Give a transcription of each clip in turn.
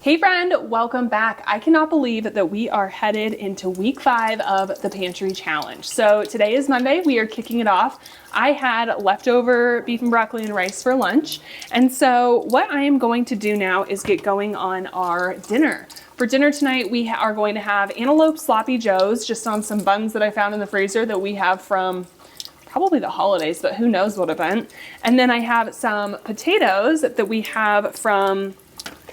Hey friend, welcome back. I cannot believe that we are headed into week 5 of the Pantry Challenge. So today is Monday, we are kicking it off. I had leftover beef and broccoli and rice for lunch. And so what I am going to do now is get going on our dinner. For dinner tonight, we are going to have antelope sloppy joes, just on some buns that I found in the freezer that we have from probably the holidays, but who knows what event. And then I have some potatoes that we have from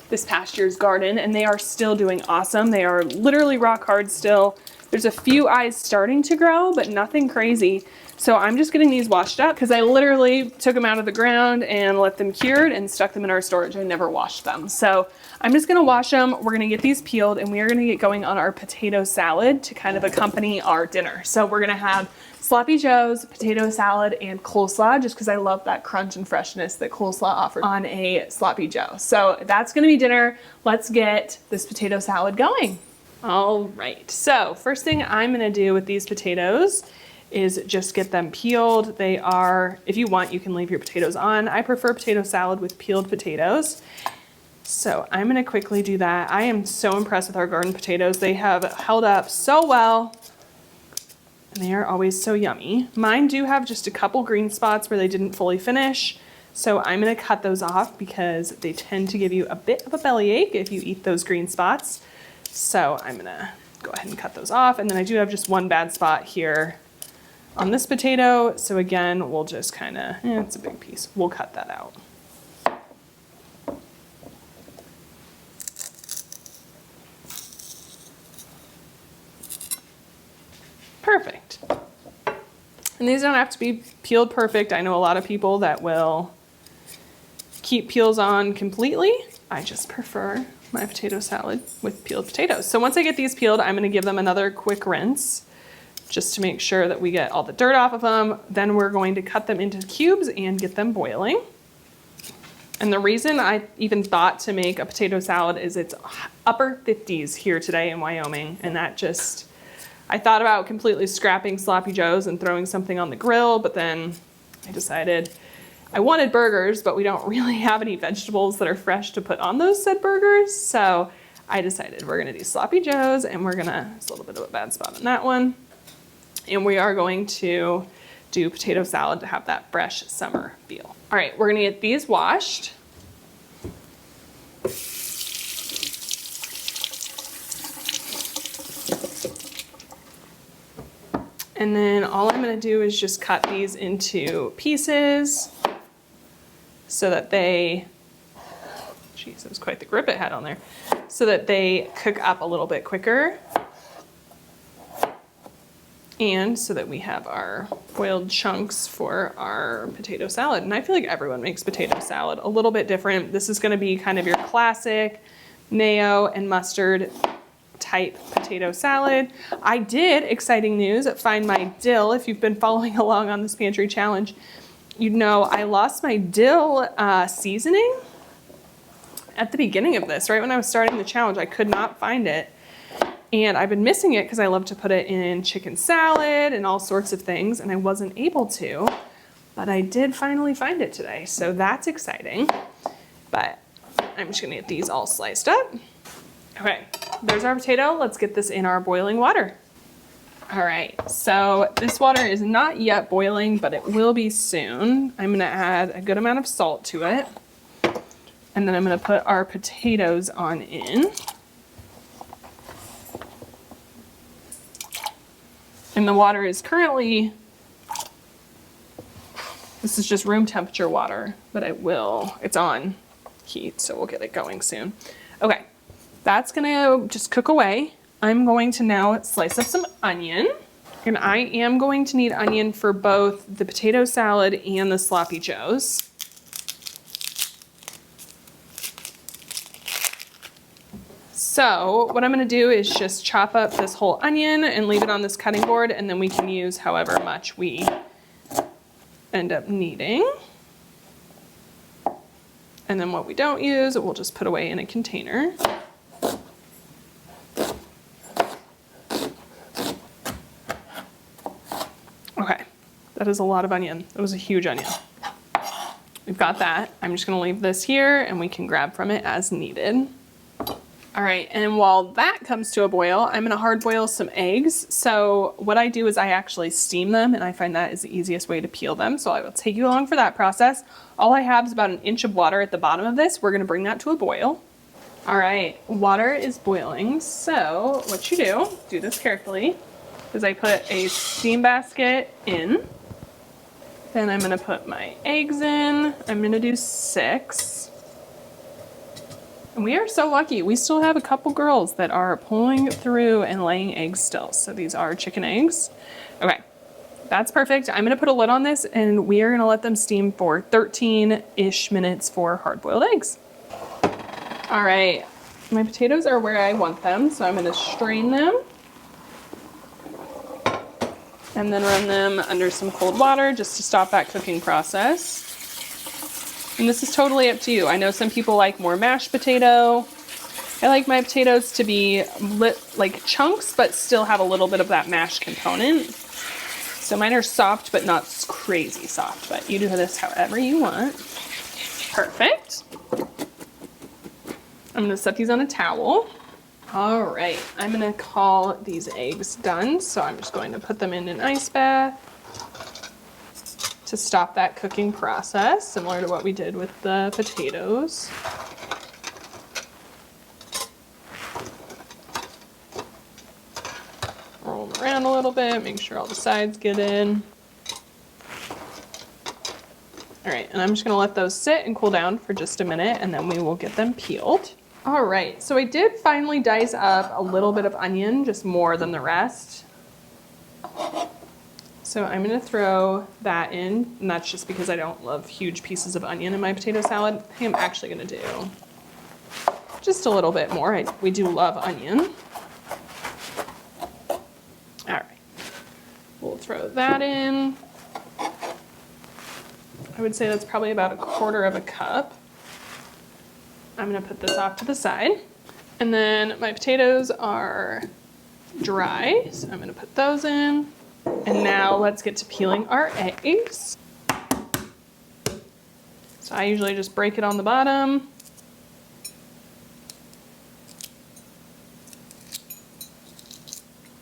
this past year's garden, and they are still doing awesome. They are literally rock hard still. There's a few eyes starting to grow, but nothing crazy. So I'm just getting these washed up because I literally took them out of the ground and let them cured and stuck them in our storage. I never washed them. So I'm just gonna wash them. We're gonna get these peeled and we are gonna get going on our potato salad to kind of accompany our dinner. So we're gonna have sloppy joes, potato salad, and coleslaw, just because I love that crunch and freshness that coleslaw offers on a sloppy joe. So that's gonna be dinner. Let's get this potato salad going. All right, so first thing I'm gonna do with these potatoes is just get them peeled. They are, if you want, you can leave your potatoes on. I prefer potato salad with peeled potatoes. So I'm gonna quickly do that. I am so impressed with our garden potatoes. They have held up so well. And they are always so yummy. Mine do have just a couple green spots where they didn't fully finish. So I'm gonna cut those off because they tend to give you a bit of a bellyache if you eat those green spots. So I'm gonna go ahead and cut those off. And then I do have just one bad spot here on this potato. So again, we'll just kinda, it's a big piece. We'll cut that out. Perfect. And these don't have to be peeled perfect. I know a lot of people that will keep peels on completely. I just prefer my potato salad with peeled potatoes. So once I get these peeled, I'm gonna give them another quick rinse just to make sure that we get all the dirt off of them. Then we're going to cut them into cubes and get them boiling. And the reason I even thought to make a potato salad is it's upper 50s here today in Wyoming, and that just, I thought about completely scrapping sloppy joes and throwing something on the grill, but then I decided I wanted burgers, but we don't really have any vegetables that are fresh to put on those said burgers. So I decided we're gonna do sloppy joes, and we're gonna, there's a little bit of a bad spot on that one. And we are going to do potato salad to have that fresh summer feel. All right, we're gonna get these washed. And then all I'm gonna do is just cut these into pieces so that they, geez, that was quite the grip it had on there, so that they cook up a little bit quicker. And so that we have our boiled chunks for our potato salad. And I feel like everyone makes potato salad a little bit different. This is gonna be kind of your classic mayo and mustard type potato salad. I did, exciting news, find my dill. If you've been following along on this Pantry Challenge, you know I lost my dill seasoning at the beginning of this, right when I was starting the challenge. I could not find it. And I've been missing it because I love to put it in chicken salad and all sorts of things, and I wasn't able to, but I did finally find it today. So that's exciting. But I'm just gonna get these all sliced up. Okay, there's our potato. Let's get this in our boiling water. All right, so this water is not yet boiling, but it will be soon. I'm gonna add a good amount of salt to it. And then I'm gonna put our potatoes on in. And the water is currently, this is just room temperature water, but it's on heat, so we'll get it going soon. Okay. That's gonna just cook away. I'm going to now slice up some onion. And I am going to need onion for both the potato salad and the sloppy joes. So what I'm gonna do is just chop up this whole onion and leave it on this cutting board, and then we can use however much we end up needing. And then what we don't use, we'll just put away in a container. Okay, that is a lot of onion. It was a huge onion. We've got that. I'm just gonna leave this here and we can grab from it as needed. All right, and while that comes to a boil, I'm gonna hard boil some eggs. So what I do is I actually steam them, and I find that is the easiest way to peel them. So I will take you along for that process. All I have is about an inch of water at the bottom of this. We're gonna bring that to a boil. All right, water is boiling. So what you do this carefully, is I put a steam basket in. Then I'm gonna put my eggs in. I'm gonna do 6. And we are so lucky. We still have a couple girls that are pulling through and laying eggs still. So these are chicken eggs. Okay, that's perfect. I'm gonna put a lid on this and we are gonna let them steam for 13-ish minutes for hard-boiled eggs. All right, my potatoes are where I want them. So I'm gonna strain them and then run them under some cold water just to stop that cooking process. And this is totally up to you. I know some people like more mashed potato. I like my potatoes to be like chunks, but still have a little bit of that mashed component. So mine are soft, but not crazy soft, but you do this however you want. Perfect. I'm gonna set these on a towel. All right, I'm gonna call these eggs done. So I'm just going to put them in an ice bath to stop that cooking process, similar to what we did with the potatoes. Roll them around a little bit, make sure all the sides get in. All right, and I'm just gonna let those sit and cool down for just a minute and then we will get them peeled. All right, so I did finally dice up a little bit of onion, just more than the rest. So I'm gonna throw that in, and that's just because I don't love huge pieces of onion in my potato salad. I think I'm actually gonna do just a little bit more. We do love onion. All right, we'll throw that in. I would say that's probably about 1/4 cup. I'm gonna put this off to the side. And then my potatoes are dry, so I'm gonna put those in. And now let's get to peeling our eggs. So I usually just break it on the bottom.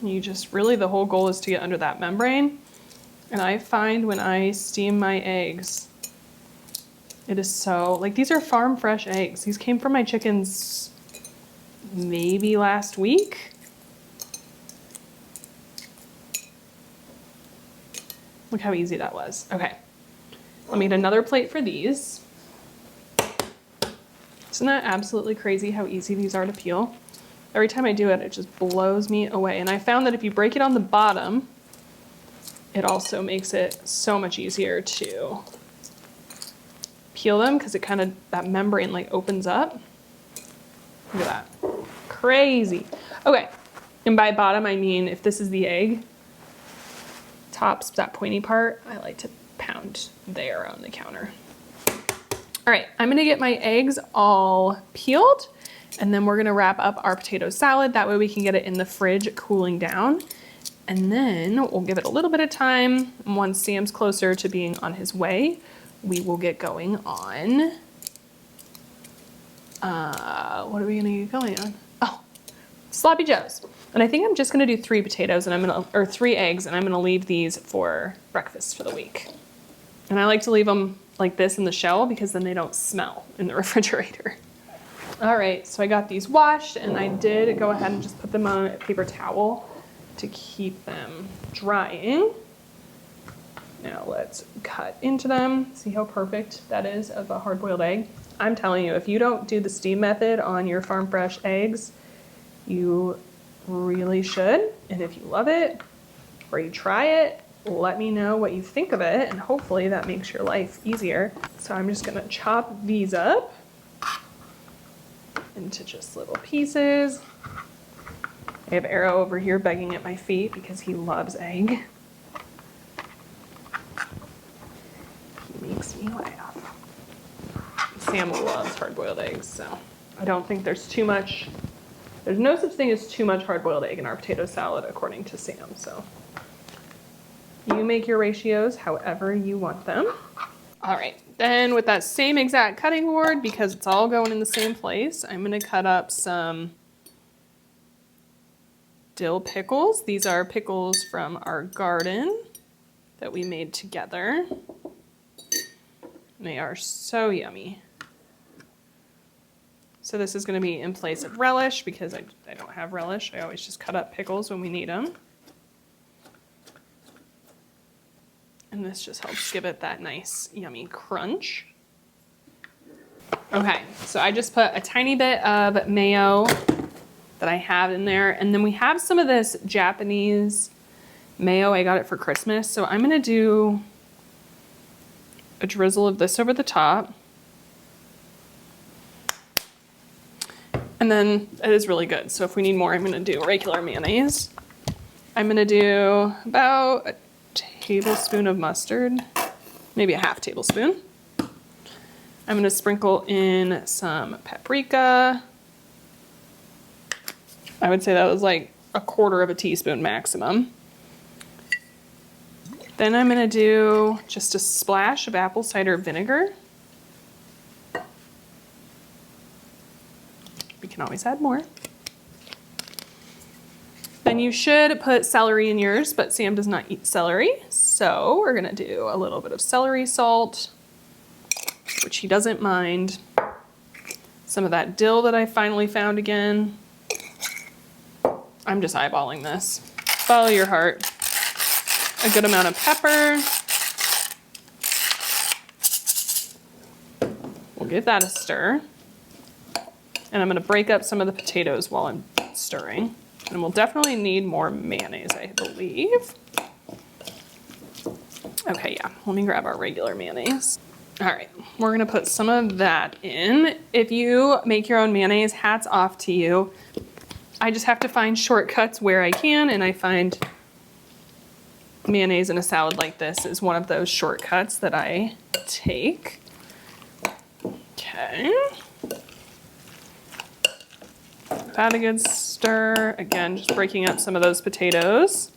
You just really, the whole goal is to get under that membrane. And I find when I steam my eggs, it is so, like these are farm fresh eggs. These came from my chickens maybe last week. Look how easy that was. Okay, let me get another plate for these. Isn't that absolutely crazy how easy these are to peel? Every time I do it, it just blows me away. And I found that if you break it on the bottom, it also makes it so much easier to peel them because it kind of, that membrane like opens up. Look at that, crazy. Okay, and by bottom, I mean, if this is the egg, tops, that pointy part, I like to pound there on the counter. All right, I'm gonna get my eggs all peeled and then we're gonna wrap up our potato salad. That way we can get it in the fridge cooling down. And then we'll give it a little bit of time. And once Sam's closer to being on his way, we will get going on, what are we gonna get going on? Oh, sloppy joes. And I think I'm just gonna do 3 potatoes and or 3 eggs, and I'm gonna leave these for breakfast for the week. And I like to leave them like this in the shell because then they don't smell in the refrigerator. All right, so I got these washed and I did go ahead and just put them on a paper towel to keep them drying. Now let's cut into them. See how perfect that is of a hard-boiled egg? I'm telling you, if you don't do the steam method on your farm fresh eggs, you really should. And if you love it or you try it, let me know what you think of it, and hopefully that makes your life easier. So I'm just gonna chop these up into just little pieces. I have Arrow over here begging at my feet because he loves egg. He makes me laugh. Sam loves hard-boiled eggs, so I don't think there's too much. There's no such thing as too much hard-boiled egg in our potato salad, according to Sam, so. You make your ratios however you want them. All right, then with that same exact cutting board, because it's all going in the same place, I'm gonna cut up some dill pickles. These are pickles from our garden that we made together. They are so yummy. So this is going to be in place of relish because I don't have relish. I always just cut up pickles when we need them. And this just helps give it that nice, yummy crunch. Okay, so I just put a tiny bit of mayo that I have in there. And then we have some of this Japanese mayo. I got it for Christmas. So I'm going to do a drizzle of this over the top. And then it is really good. So if we need more, I'm going to do regular mayonnaise. I'm going to do about a tablespoon of mustard, maybe a half tablespoon. I'm going to sprinkle in some paprika. I would say that was like a quarter of a teaspoon maximum. Then I'm going to do just a splash of apple cider vinegar. We can always add more. Then you should put celery in yours, but Sam does not eat celery. So we're going to do a little bit of celery salt, which he doesn't mind. Some of that dill that I finally found again. I'm just eyeballing this. Follow your heart. A good amount of pepper. We'll give that a stir. And I'm going to break up some of the potatoes while I'm stirring. And we'll definitely need more mayonnaise, I believe. Okay, yeah, let me grab our regular mayonnaise. All right, we're going to put some of that in. If you make your own mayonnaise, hats off to you. I just have to find shortcuts where I can, and I find mayonnaise in a salad like this is one of those shortcuts that I take. Okay. That a good stir. Again, just breaking up some of those potatoes.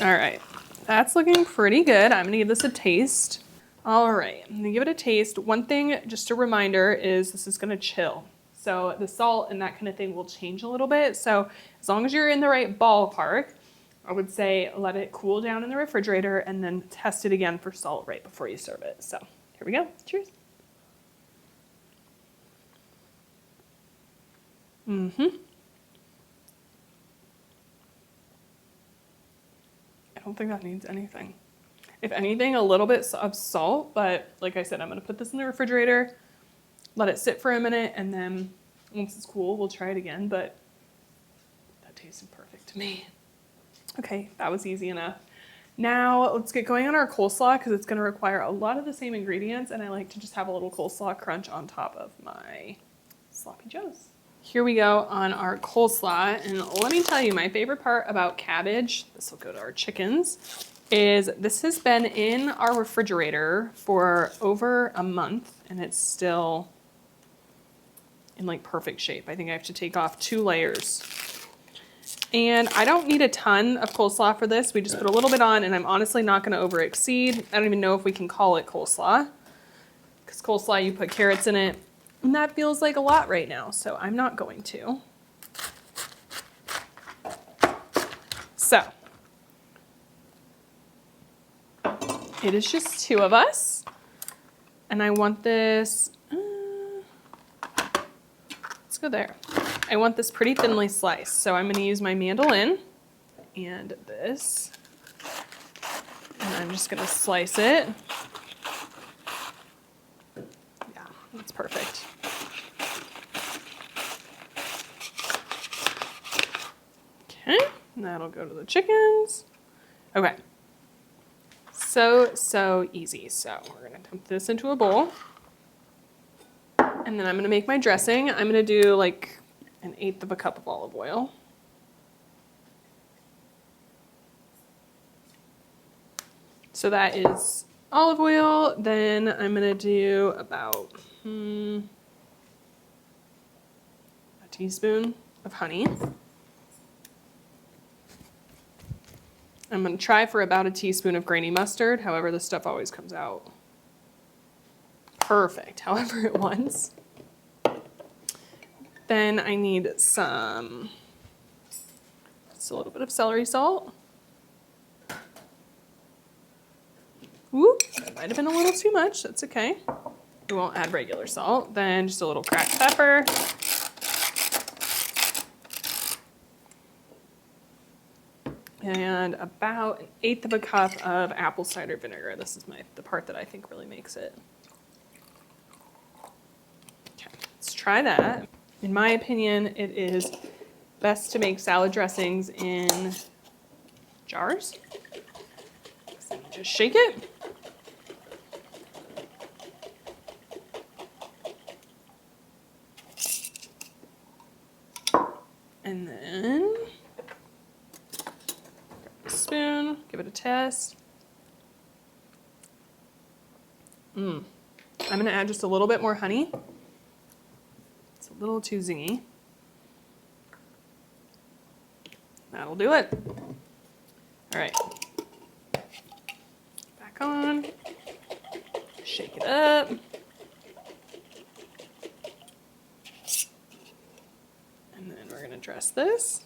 All right, that's looking pretty good. I'm gonna give this a taste. All right, I'm gonna give it a taste. One thing, just a reminder, is this is gonna chill. So the salt and that kind of thing will change a little bit. So as long as you're in the right ballpark, I would say let it cool down in the refrigerator and then test it again for salt right before you serve it. So here we go, cheers. I don't think that needs anything. If anything, a little bit of salt, but like I said, I'm gonna put this in the refrigerator, let it sit for a minute, and then once it's cool, we'll try it again, but that tasted perfect to me. Okay, that was easy enough. Now let's get going on our coleslaw because it's gonna require a lot of the same ingredients, and I like to just have a little coleslaw crunch on top of my sloppy joes. Here we go on our coleslaw, and let me tell you, my favorite part about cabbage, this will go to our chickens, is this has been in our refrigerator for over a month, and it's still in like perfect shape. I think I have to take off 2 layers. And I don't need a ton of coleslaw for this. We just put a little bit on, and I'm honestly not gonna over exceed. I don't even know if we can call it coleslaw, because coleslaw, you put carrots in it, and that feels like a lot right now, so I'm not going to. So, it is just 2 of us, and I want this, let's go there. I want this pretty thinly sliced, so I'm gonna use my mandolin and this, and I'm just gonna slice it. Yeah, that's perfect. Okay, and that'll go to the chickens. Okay, so easy. So we're gonna dump this into a bowl, and then I'm gonna make my dressing. I'm gonna do like 1/8 of a cup of olive oil. So that is olive oil. Then I'm gonna do about a teaspoon of honey. I'm gonna try for about a teaspoon of grainy mustard. However, this stuff always comes out perfect, however it wants. Then I need some Just a little bit of celery salt. Ooh, that might have been a little too much. That's okay. We won't add regular salt. Then just a little cracked pepper. And about 1/8 of a cup of apple cider vinegar. This is the part that I think really makes it. Okay, let's try that. In my opinion, it is best to make salad dressings in jars. So just shake it. And then spoon, give it a test. I'm gonna add just a little bit more honey. It's a little too zingy. That'll do it. All right, back on, shake it up. And then we're gonna dress this.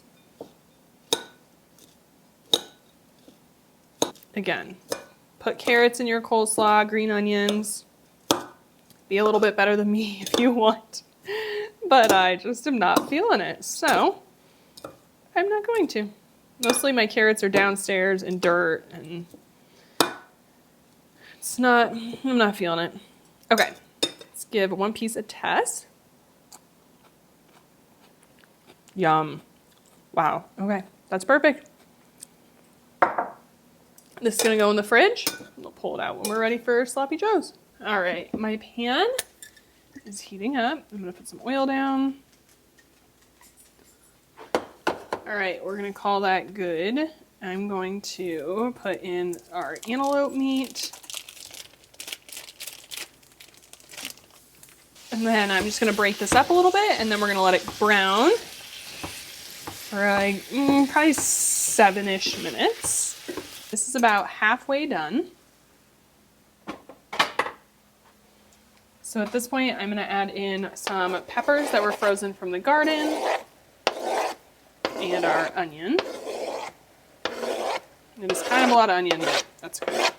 Again, put carrots in your coleslaw, green onions. Be a little bit better than me if you want, but I just am not feeling it, so I'm not going to. Mostly my carrots are downstairs in dirt, and I'm not feeling it. Okay, let's give one piece a test. Yum. Wow, okay, that's perfect. This is gonna go in the fridge. We'll pull it out when we're ready for sloppy joes. All right, my pan is heating up. I'm gonna put some oil down. All right, we're gonna call that good. I'm going to put in our antelope meat. And then I'm just gonna break this up a little bit, and then we're gonna let it brown for like probably 7-ish minutes. This is about halfway done. So at this point, I'm gonna add in some peppers that were frozen from the garden and our onion. It is kind of a lot of onion, but that's good.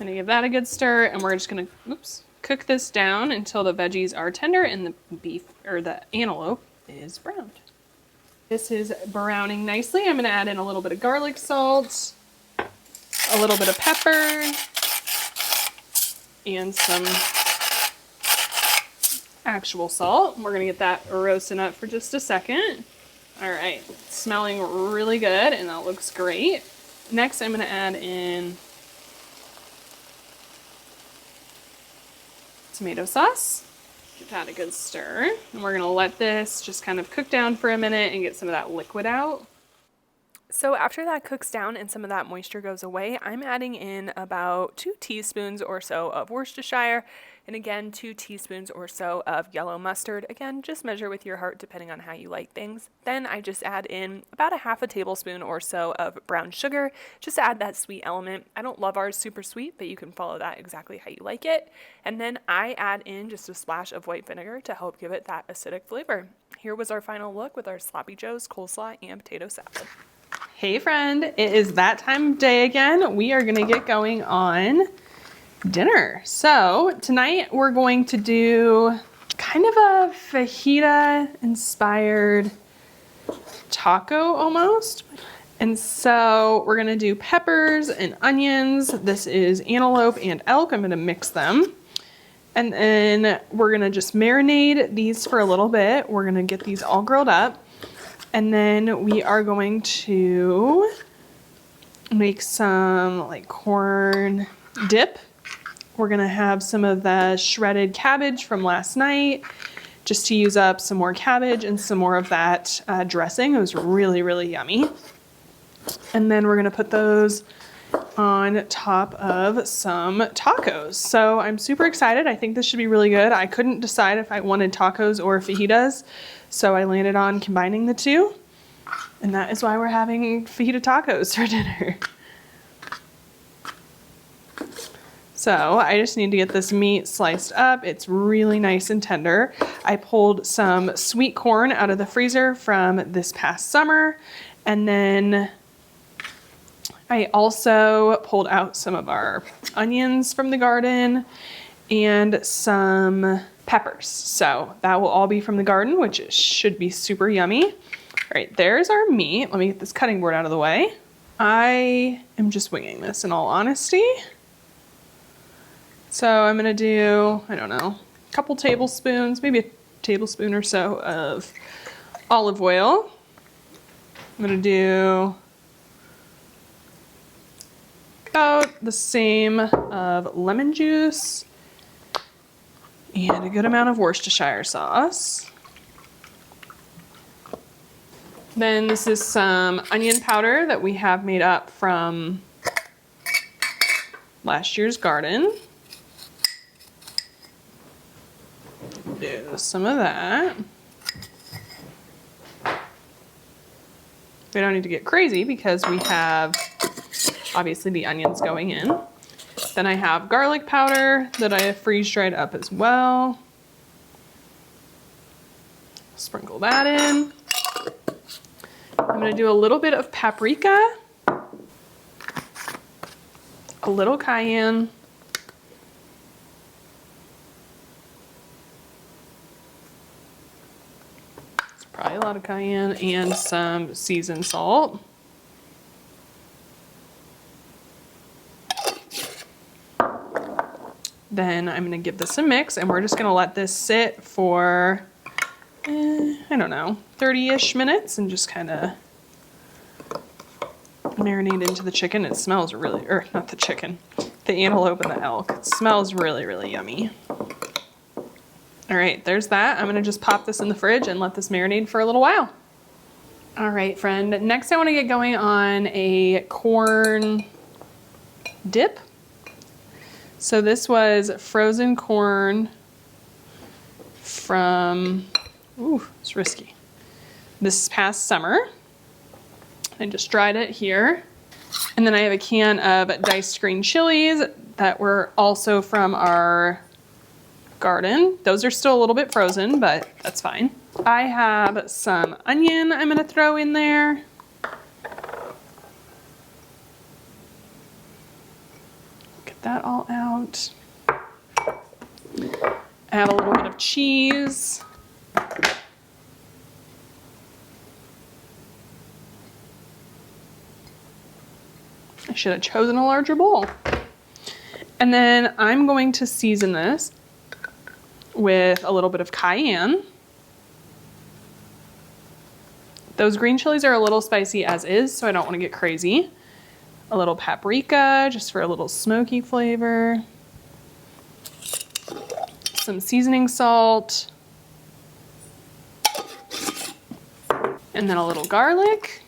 Gonna give that a good stir, and we're just gonna, cook this down until the veggies are tender and the beef, or the antelope, is browned. This is browning nicely. I'm gonna add in a little bit of garlic salt, a little bit of pepper, and some actual salt. We're gonna get that roasting up for just a second. All right, it's smelling really good, and that looks great. Next, I'm gonna add in tomato sauce. Give that a good stir. And we're gonna let this just kind of cook down for a minute and get some of that liquid out. So after that cooks down and some of that moisture goes away, I'm adding in about 2 teaspoons or so of Worcestershire, and again, 2 teaspoons or so of yellow mustard. Again, just measure with your heart depending on how you like things. Then I just add in about a 1/2 tablespoon or so of brown sugar, just to add that sweet element. I don't love ours super sweet, but you can follow that exactly how you like it. And then I add in just a splash of white vinegar to help give it that acidic flavor. Here was our final look with our sloppy joes, coleslaw, and potato salad. Hey friend, it is that time of day again. We are gonna get going on dinner. So tonight we're going to do kind of a fajita inspired taco almost. And so we're gonna do peppers and onions. This is antelope and elk. I'm gonna mix them. And then we're gonna just marinate these for a little bit. We're gonna get these all grilled up. And then we are going to make some like corn dip. We're gonna have some of the shredded cabbage from last night just to use up some more cabbage and some more of that dressing. It was really, really yummy. And then we're gonna put those on top of some tacos. So I'm super excited. I think this should be really good. I couldn't decide if I wanted tacos or fajitas, so I landed on combining the two. And that is why we're having fajita tacos for dinner. So I just need to get this meat sliced up. It's really nice and tender. I pulled some sweet corn out of the freezer from this past summer. And then I also pulled out some of our onions from the garden and some peppers. So that will all be from the garden, which should be super yummy. All right, there's our meat. Let me get this cutting board out of the way. I am just winging this in all honesty. So I'm gonna do, I don't know, a couple tablespoons, maybe a tablespoon or so of olive oil. I'm gonna do about the same of lemon juice and a good amount of Worcestershire sauce. Then this is some onion powder that we have made up from last year's garden. Do some of that. We don't need to get crazy because we have obviously the onions going in. Then I have garlic powder that I have freeze dried up as well. Sprinkle that in. I'm going to do a little bit of paprika, a little cayenne, it's probably a lot of cayenne, and some seasoned salt. Then I'm going to give this a mix, and we're just going to let this sit for I don't know, 30-ish minutes and just kind of marinate into the chicken. It smells really, or not the chicken, the antelope and the elk. It smells really, really yummy. All right, there's that. I'm gonna just pop this in the fridge and let this marinate for a little while. All right, friend, next I wanna get going on a corn dip. So this was frozen corn from, ooh, it's risky, this past summer. I just dried it here. And then I have a can of diced green chilies that were also from our garden. Those are still a little bit frozen, but that's fine. I have some onion I'm gonna throw in there. Get that all out. I have a little bit of cheese. I should have chosen a larger bowl. And then I'm going to season this with a little bit of cayenne. Those green chilies are a little spicy as is, so I don't want to get crazy. A little paprika, just for a little smoky flavor. Some seasoning salt. And then a little garlic.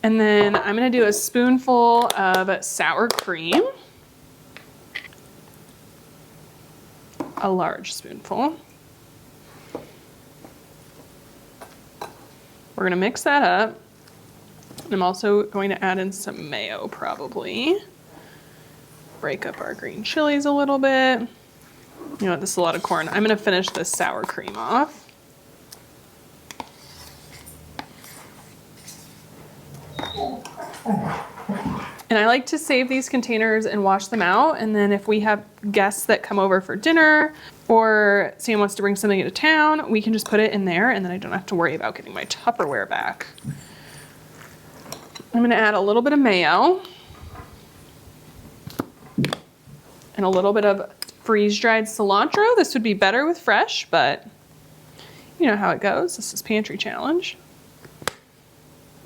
And then I'm gonna do a spoonful of sour cream. A large spoonful. We're gonna mix that up. I'm also going to add in some mayo probably. Break up our green chilies a little bit. You know what, this is a lot of corn. I'm gonna finish this sour cream off. And I like to save these containers and wash them out. And then if we have guests that come over for dinner or Sam wants to bring something into town, we can just put it in there and then I don't have to worry about getting my Tupperware back. I'm gonna add a little bit of mayo and a little bit of freeze-dried cilantro. This would be better with fresh, but you know how it goes. This is Pantry Challenge.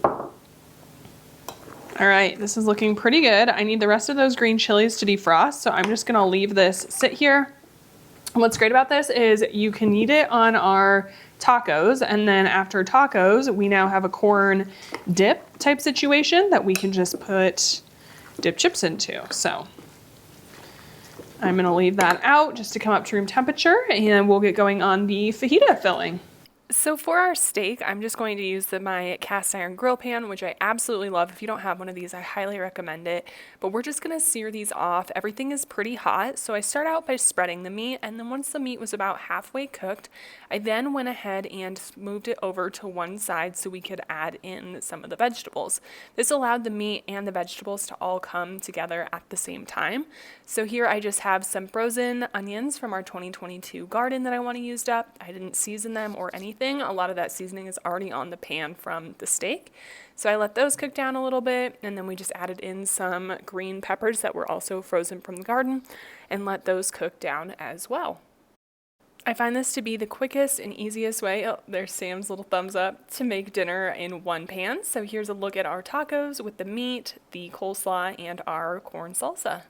All right, this is looking pretty good. I need the rest of those green chilies to defrost, so I'm just gonna leave this sit here. And what's great about this is you can eat it on our tacos, and then after tacos, we now have a corn dip type situation that we can just put dip chips into. So I'm gonna leave that out just to come up to room temperature, and we'll get going on the fajita filling. So for our steak, I'm just going to use my cast iron grill pan, which I absolutely love. If you don't have one of these, I highly recommend it. But we're just going to sear these off. Everything is pretty hot, so I start out by spreading the meat, and then once the meat was about halfway cooked, I then went ahead and moved it over to one side so we could add in some of the vegetables. This allowed the meat and the vegetables to all come together at the same time. So here I just have some frozen onions from our 2022 garden that I want to use up. I didn't season them or anything. A lot of that seasoning is already on the pan from the steak. So I let those cook down a little bit, and then we just added in some green peppers that were also frozen from the garden and let those cook down as well. I find this to be the quickest and easiest way, oh, there's Sam's little thumbs up, to make dinner in one pan. So here's a look at our tacos with the meat, the coleslaw, and our corn salsa.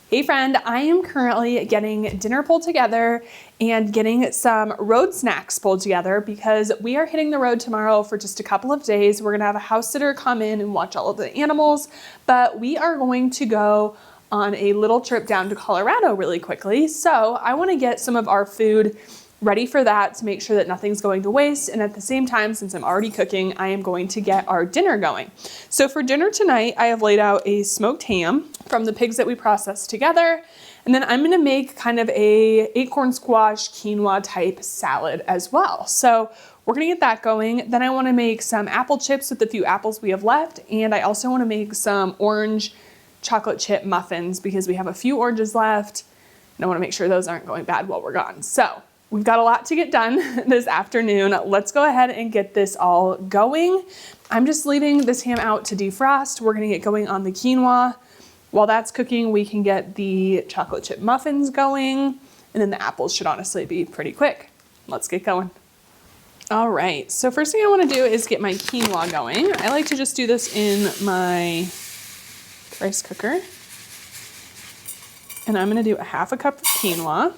Hey friend, I am currently getting dinner pulled together and getting some road snacks pulled together because we are hitting the road tomorrow for just a couple of days. We're gonna have a house sitter come in and watch all of the animals, but we are going to go on a little trip down to Colorado really quickly. So I wanna get some of our food ready for that to make sure that nothing's going to waste. And at the same time, since I'm already cooking, I am going to get our dinner going. So for dinner tonight, I have laid out a smoked ham from the pigs that we processed together. And then I'm gonna make kind of a acorn squash quinoa type salad as well. So we're gonna get that going. Then I wanna make some apple chips with the few apples we have left. And I also wanna make some orange chocolate chip muffins because we have a few oranges left. And I wanna make sure those aren't going bad while we're gone. So we've got a lot to get done this afternoon. Let's go ahead and get this all going. I'm just leaving this ham out to defrost. We're gonna get going on the quinoa. While that's cooking, we can get the chocolate chip muffins going, and then the apples should honestly be pretty quick. Let's get going. All right, so first thing I wanna do is get my quinoa going. I like to just do this in my rice cooker. And I'm gonna do a half a cup of quinoa.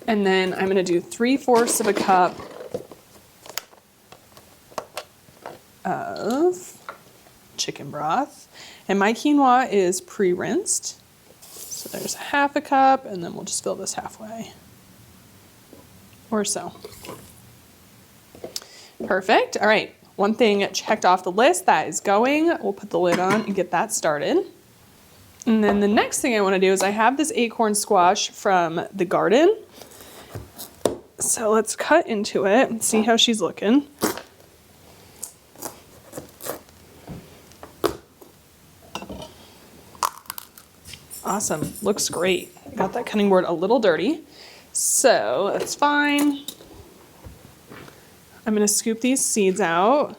And then I'm gonna do 3/4 of a cup of chicken broth. And my quinoa is pre-rinsed. So there's a half a cup, and then we'll just fill this halfway or so. Perfect. All right, one thing checked off the list, that is going. We'll put the lid on and get that started. And then the next thing I wanna do is I have this acorn squash from the garden. So let's cut into it and see how she's looking. Awesome, looks great. Got that cutting board a little dirty, so that's fine. I'm gonna scoop these seeds out.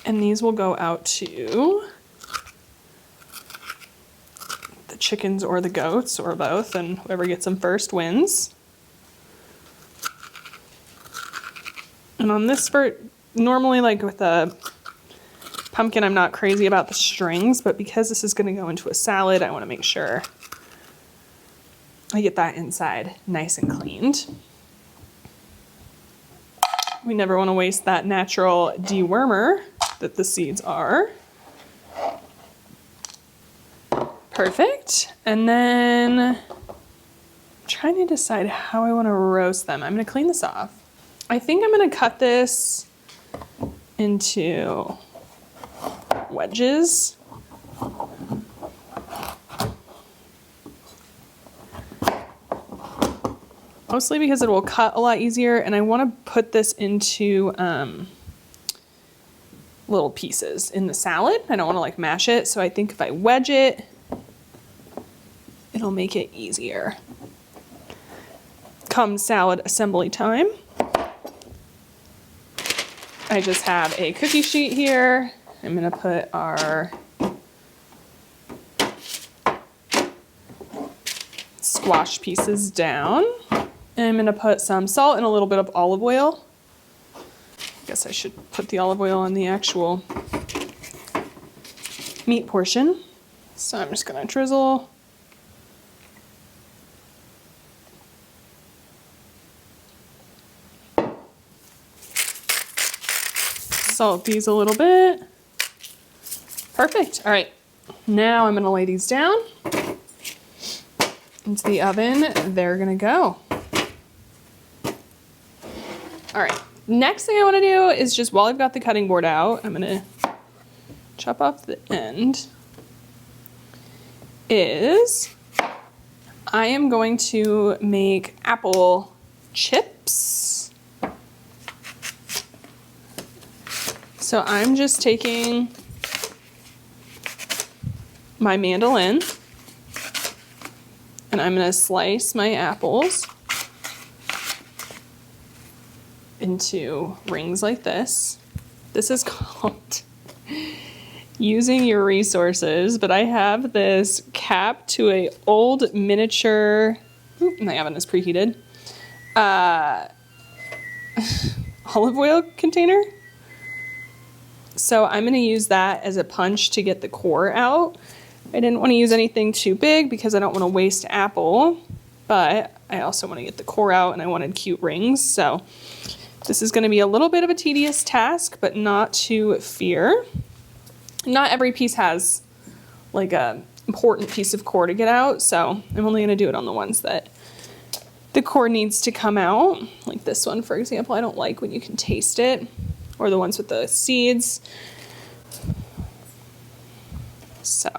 And these will go out to the chickens or the goats or both, and whoever gets them first wins. And on this normally like with a pumpkin, I'm not crazy about the strings, but because this is gonna go into a salad, I wanna make sure I get that inside nice and cleaned. We never wanna waste that natural dewormer that the seeds are. Perfect. And then I'm trying to decide how I wanna roast them. I'm gonna clean this off. I think I'm gonna cut this into wedges. Mostly because it will cut a lot easier, and I want to put this into little pieces in the salad. I don't want to like mash it, so I think if I wedge it, it'll make it easier. Come salad assembly time. I just have a cookie sheet here. I'm gonna put our squash pieces down. And I'm gonna put some salt and a little bit of olive oil. I guess I should put the olive oil on the actual meat portion. So I'm just gonna drizzle. Salt these a little bit. Perfect. All right, now I'm gonna lay these down into the oven. They're gonna go. All right, next thing I wanna do is just, while I've got the cutting board out, I'm gonna chop off the end, I am going to make apple chips. So I'm just taking my mandolin and I'm going to slice my apples into rings like this. This is called using your resources, but I have this cap to a old miniature, my oven is preheated, olive oil container. So I'm going to use that as a punch to get the core out. I didn't want to use anything too big because I don't want to waste apple, but I also want to get the core out and I wanted cute rings. So this is going to be a little bit of a tedious task, but not to fear. Not every piece has like a important piece of core to get out, so I'm only going to do it on the ones that the core needs to come out. Like this one, for example, I don't like when you can taste it, or the ones with the seeds. So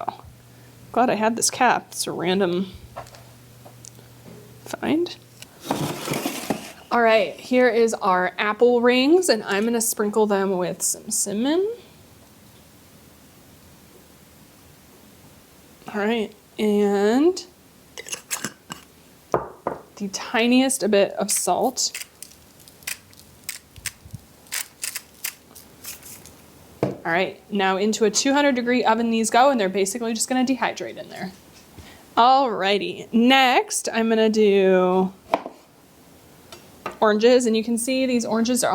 glad I had this cap. It's a random find. All right, here is our apple rings, and I'm gonna sprinkle them with some cinnamon. All right, and the tiniest bit of salt. All right, now into a 200-degree oven these go, and they're basically just gonna dehydrate in there. Alrighty, next I'm gonna do oranges, and you can see these oranges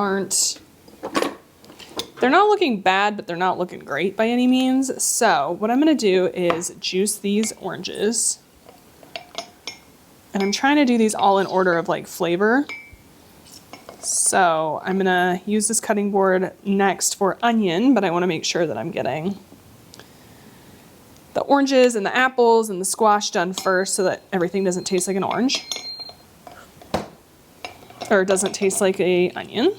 they're not looking bad, but they're not looking great by any means. So what I'm gonna do is juice these oranges. And I'm trying to do these all in order of like flavor. So I'm gonna use this cutting board next for onion, but I wanna make sure that I'm getting the oranges and the apples and the squash done first so that everything doesn't taste like an orange. Or doesn't taste like an onion.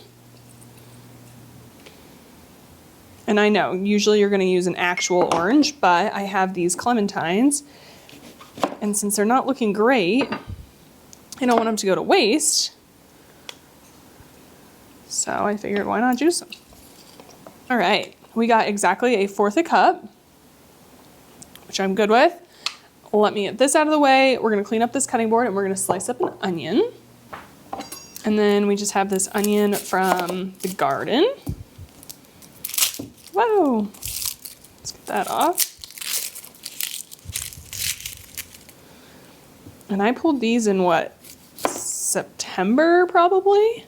And I know, usually you're gonna use an actual orange, but I have these clementines. And since they're not looking great, I don't want them to go to waste. So I figured, why not juice them? All right, we got exactly 1/4 cup, which I'm good with. Let me get this out of the way. We're gonna clean up this cutting board and we're gonna slice up an onion. And then we just have this onion from the garden. Whoa, let's get that off. And I pulled these in what, September probably?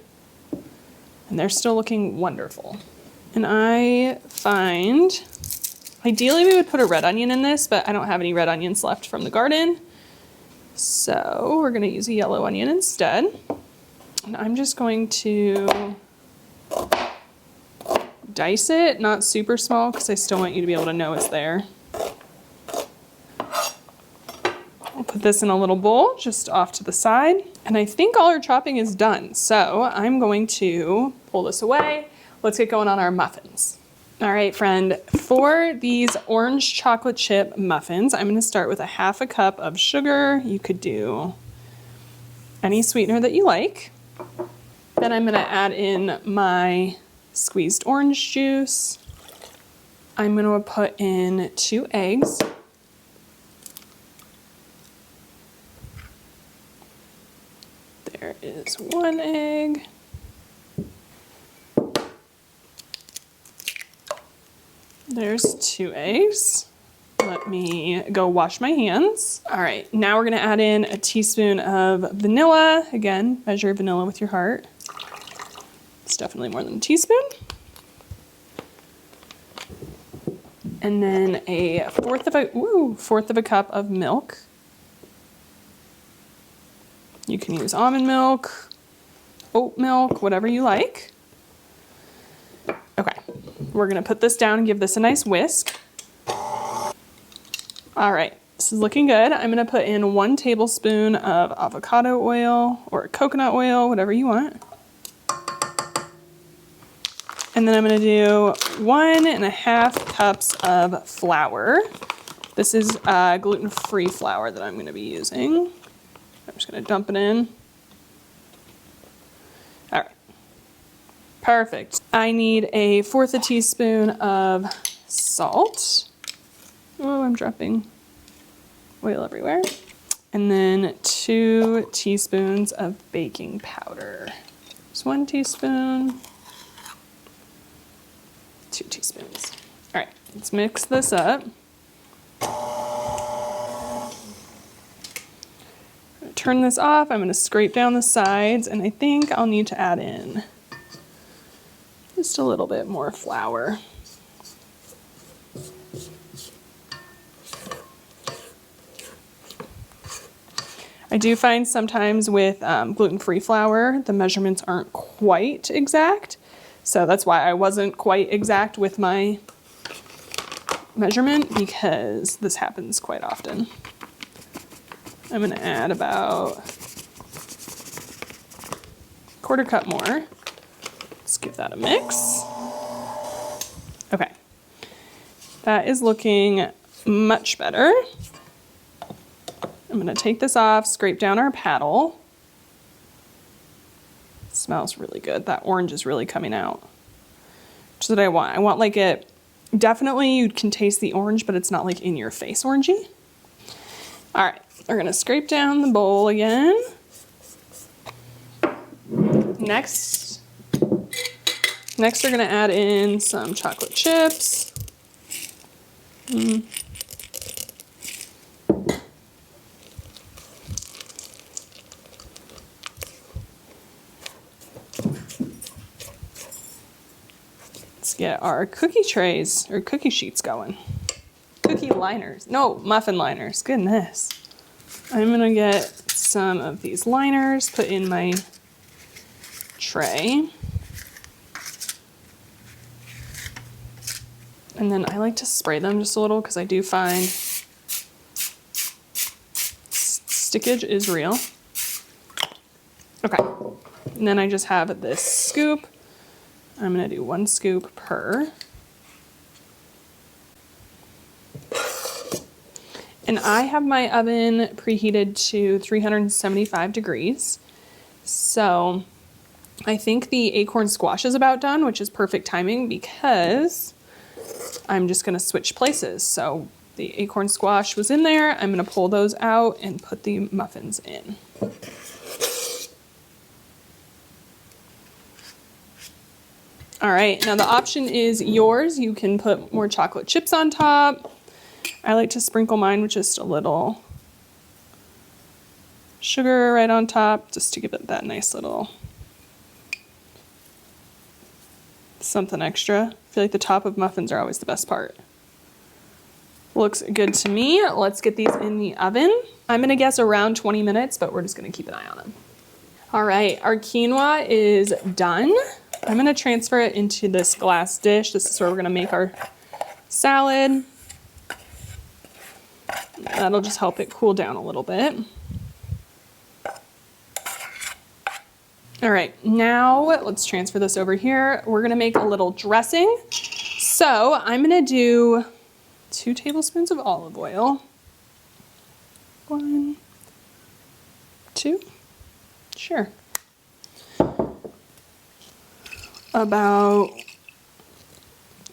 And they're still looking wonderful. And I find, ideally we would put a red onion in this, but I don't have any red onions left from the garden. So we're gonna use a yellow onion instead. And I'm just going to dice it, not super small, because I still want you to be able to know it's there. I'll put this in a little bowl just off to the side. And I think all our chopping is done. So I'm going to pull this away. Let's get going on our muffins. All right, friend, for these orange chocolate chip muffins, I'm gonna start with 1/2 cup of sugar. You could do any sweetener that you like. Then I'm gonna add in my squeezed orange juice. I'm gonna put in 2 eggs. There is 1 egg. There's 2 eggs. Let me go wash my hands. All right, now we're gonna add in a teaspoon of vanilla. Again, measure vanilla with your heart. It's definitely more than a teaspoon. And then a fourth of a cup of milk. You can use almond milk, oat milk, whatever you like. Okay, we're gonna put this down and give this a nice whisk. All right, this is looking good. I'm gonna put in 1 tablespoon of avocado oil or coconut oil, whatever you want. And then I'm gonna do 1.5 cups of flour. This is gluten-free flour that I'm gonna be using. I'm just gonna dump it in. All right, perfect. I need 1/4 teaspoon of salt. Oh, I'm dropping oil everywhere. And then 2 teaspoons of baking powder. Just 1 teaspoon, 2 teaspoons. All right, let's mix this up. Turn this off. I'm going to scrape down the sides, and I think I'll need to add in just a little bit more flour. I do find sometimes with gluten-free flour, the measurements aren't quite exact. So that's why I wasn't quite exact with my measurement, because this happens quite often. I'm gonna add about 1/4 cup more. Let's give that a mix. Okay, that is looking much better. I'm gonna take this off, scrape down our paddle. It smells really good. That orange is really coming out. Which is what I want. I want like it, definitely you can taste the orange, but it's not like in your face orangey. All right, we're gonna scrape down the bowl again. Next we're gonna add in some chocolate chips. Let's get our cookie trays or cookie sheets going. Cookie liners, no, muffin liners, goodness. I'm gonna get some of these liners, put in my tray. And then I like to spray them just a little because I do find stickage is real. Okay, and then I just have this scoop. I'm gonna do 1 scoop per. And I have my oven preheated to 375 degrees. So I think the acorn squash is about done, which is perfect timing because I'm just gonna switch places. So the acorn squash was in there. I'm gonna pull those out and put the muffins in. All right, now the option is yours. You can put more chocolate chips on top. I like to sprinkle mine with just a little sugar right on top, just to give it that nice little something extra. I feel like the top of muffins are always the best part. Looks good to me. Let's get these in the oven. I'm gonna guess around 20 minutes, but we're just gonna keep an eye on them. All right, our quinoa is done. I'm gonna transfer it into this glass dish. This is where we're gonna make our salad. That'll just help it cool down a little bit. All right, now let's transfer this over here. We're gonna make a little dressing. So I'm gonna do 2 tablespoons of olive oil. 1, 2, sure. About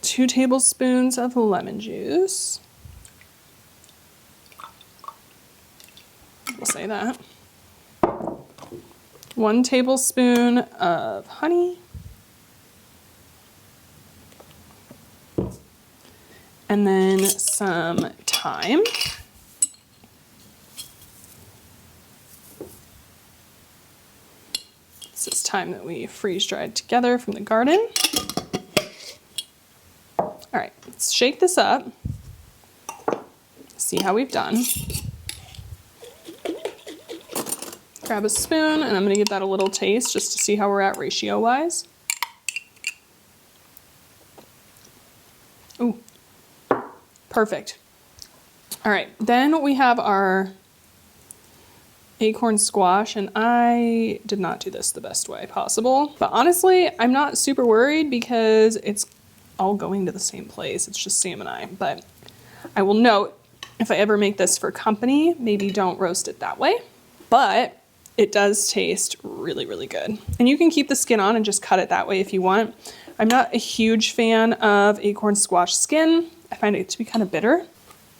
2 tablespoons of lemon juice. We'll say that. 1 tablespoon of honey. And then some thyme. This is thyme that we freeze dried together from the garden. All right, let's shake this up. See how we've done. Grab a spoon, and I'm gonna give that a little taste just to see how we're at ratio-wise. Ooh, perfect. All right, then we have our acorn squash, and I did not do this the best way possible. But honestly, I'm not super worried because it's all going to the same place. It's just Sam and I. But I will note, if I ever make this for company, maybe don't roast it that way. But it does taste really, really good. And you can keep the skin on and just cut it that way if you want. I'm not a huge fan of acorn squash skin. I find it to be kind of bitter.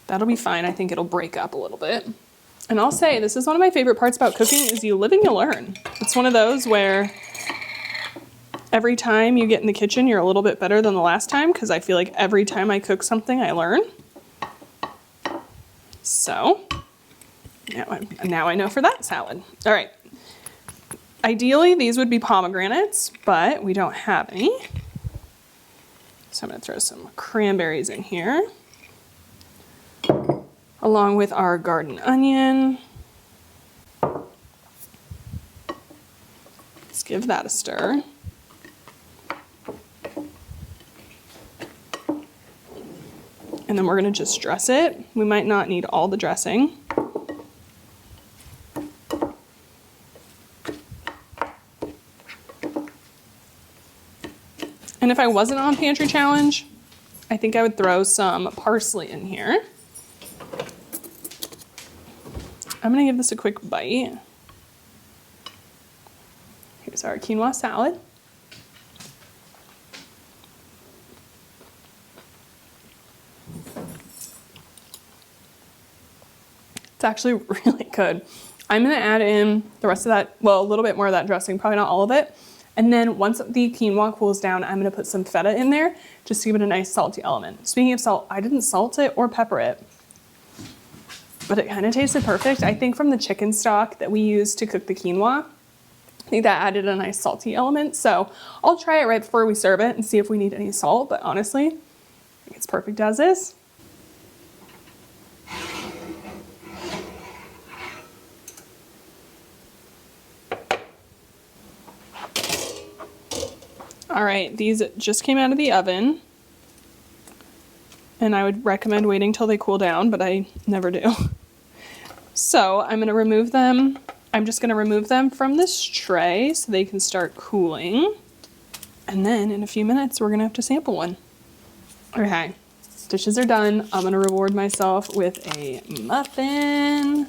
That'll be fine. I think it'll break up a little bit. And I'll say, this is one of my favorite parts about cooking is you live and you learn. It's one of those where every time you get in the kitchen, you're a little bit better than the last time, because I feel like every time I cook something, I learn. So now I know for that salad. All right. Ideally, these would be pomegranates, but we don't have any. So I'm going to throw some cranberries in here, along with our garden onion. Let's give that a stir. And then we're going to just dress it. We might not need all the dressing. And if I wasn't on Pantry Challenge, I think I would throw some parsley in here. I'm gonna give this a quick bite. Here's our quinoa salad. It's actually really good. I'm gonna add in the rest of that, well, a little bit more of that dressing, probably not all of it. And then once the quinoa cools down, I'm gonna put some feta in there just to give it a nice salty element. Speaking of salt, I didn't salt it or pepper it, but it kind of tasted perfect. I think from the chicken stock that we used to cook the quinoa, I think that added a nice salty element. So I'll try it right before we serve it and see if we need any salt, but honestly, I think it's perfect as is. All right, these just came out of the oven, and I would recommend waiting till they cool down, but I never do. So I'm gonna remove them. I'm just gonna remove them from this tray so they can start cooling. And then in a few minutes, we're gonna have to sample one. Okay, dishes are done. I'm gonna reward myself with a muffin.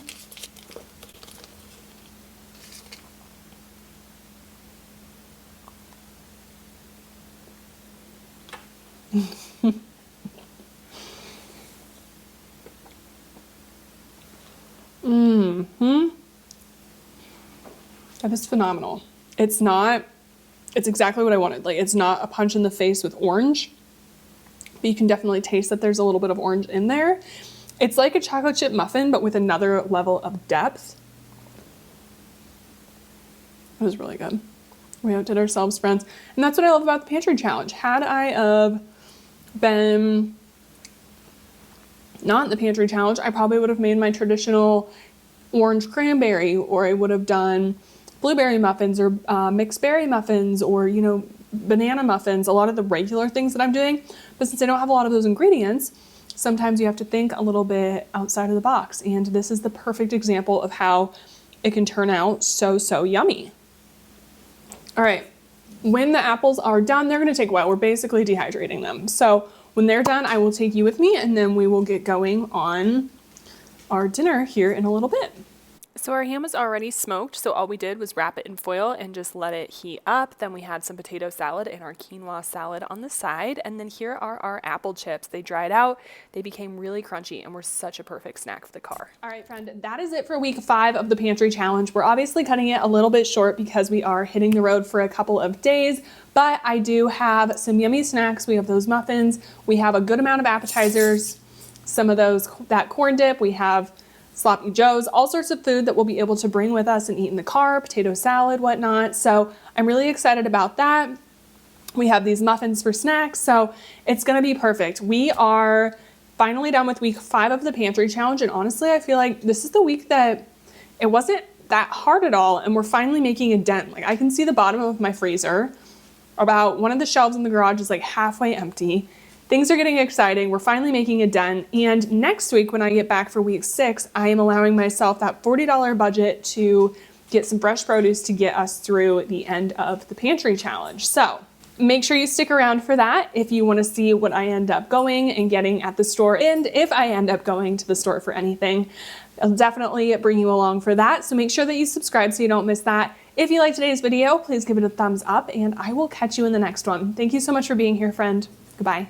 That is phenomenal. It's exactly what I wanted. Like, it's not a punch in the face with orange, but you can definitely taste that there's a little bit of orange in there. It's like a chocolate chip muffin, but with another level of depth. It was really good. We outdid ourselves, friends. And that's what I love about the Pantry Challenge. Had I been not in the Pantry Challenge, I probably would have made my traditional orange cranberry, or I would have done blueberry muffins or mixed berry muffins, or, you know, banana muffins, a lot of the regular things that I'm doing. But since I don't have a lot of those ingredients, sometimes you have to think a little bit outside of the box. And this is the perfect example of how it can turn out so, so yummy. All right, when the apples are done, they're gonna take a while. We're basically dehydrating them. So when they're done, I will take you with me, and then we will get going on our dinner here in a little bit. So our ham was already smoked, so all we did was wrap it in foil and just let it heat up. Then we had some potato salad and our quinoa salad on the side. And then here are our apple chips. They dried out, they became really crunchy, and were such a perfect snack for the car. All right, friend, that is it for week 5 of the Pantry Challenge. We're obviously cutting it a little bit short because we are hitting the road for a couple of days, but I do have some yummy snacks. We have those muffins. We have a good amount of appetizers, some of that corn dip. We have sloppy joes, all sorts of food that we'll be able to bring with us and eat in the car, potato salad, whatnot. So I'm really excited about that. We have these muffins for snacks, so it's gonna be perfect. We are finally done with week 5 of the Pantry Challenge, and honestly, I feel like this is the week that it wasn't that hard at all, and we're finally making a dent. Like, I can see the bottom of my freezer. About one of the shelves in the garage is like halfway empty. things are getting exciting. We're finally making a dent. And next week, when I get back for week 6, I am allowing myself that $40 budget to get some fresh produce to get us through the end of the pantry challenge. So make sure you stick around for that if you want to see what I end up going and getting at the store. And if I end up going to the store for anything, I'll definitely bring you along for that. So make sure that you subscribe so you don't miss that. If you liked today's video, please give it a thumbs up and I will catch you in the next one. Thank you so much for being here, friend. Goodbye.